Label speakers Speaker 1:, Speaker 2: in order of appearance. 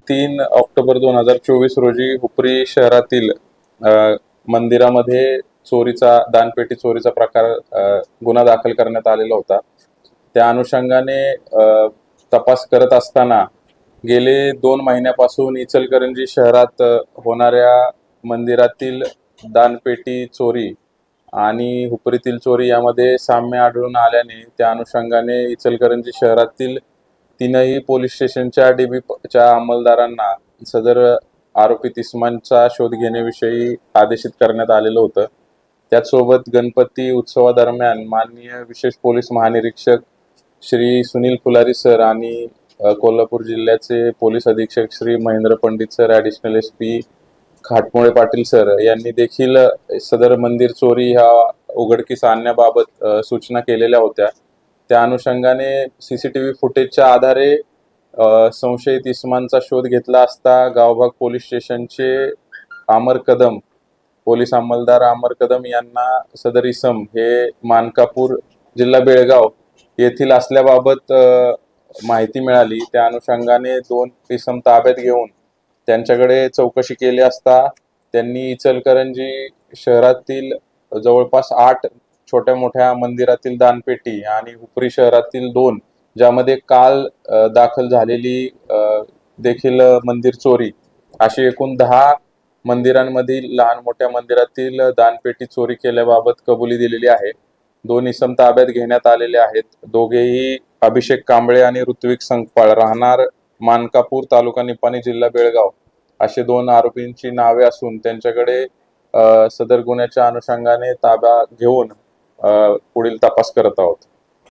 Speaker 1: 3 October 2024 रोजी हुपरी शहरातील मंदिरामध्ये दानपेटी चोरीचा प्रकार गुन्हा दाखल करण्यात आलेला होता। त्या अनुषंगाने तपास करत असताना गेले 2 महिन्यापासून इचलकरंजी शहरात होणाऱ्या मंदिरातील दानपेटी चोरी आणि हुपरीतील चोरी यामध्ये साम्य आढळून आल्याने त्या अनुषंगाने इचलकरंजी शहरातील 3ही पोलीस स्टेशनच्या DBच्या अंमलदारांना सदर आरोपी इसमांचा शोध घेण्याविषयी आदेशित करण्यात आलेलं होतं। त्याचसोबत गणपती उत्सवादरम्यान माननीय विशेष पोलीस महानिरीक्षक श्री सुनील फुलारी सर आणि कोल्हापूर जिल्ह्याचे पोलीस अधीक्षक Shri Mahendra Pandit sir, additional SP Khatmule Patil sir यांनी देखील सदर मंदिर चोरी ह्या उघडकीस आणण्याबाबत सूचना केलेल्या होत्या। त्या अनुषंगाने CCTV फुटेजच्या आधारे संशयित इसमांचा शोध घेतला असता गावभाग पोलीस स्टेशनचे पोलीस अंमलदार अमर कदम यांना सदर इसम हे मानकापूर जिल्हा बेळगाव येथील असल्याबाबत माहिती मिळाली। त्या अनुषंगाने 2 इसम ताब्यात घेऊन त्यांच्याकडे चौकशी केली असता त्यांनी इचलकरंजी शहरातील जवळपास 8 छोट्या मोठ्या मंदिरातील दानपेटी आणि हुपरी शहरातील 2 ज्यामध्ये काल दाखल झालेली देखील मंदिर चोरी अशी एकूण 10 मंदिरांमधील लहान मोठ्या मंदिरातील दानपेटी चोरी केल्याबाबत कबुली दिलेली आहे। 2 इसम ताब्यात घेण्यात आलेले आहेत। दोघेही अभिषेक कांबळे आणि ऋत्विक संकपाळ राहणार मानकापूर तालुका निपाणी जिल्हा बेळगाव असे 2 आरोपींची नावे असून त्यांच्याकडे सदर गुन्ह्याच्या अनुषंगाने ताबा घेऊन पुढील तपास करत आहोत।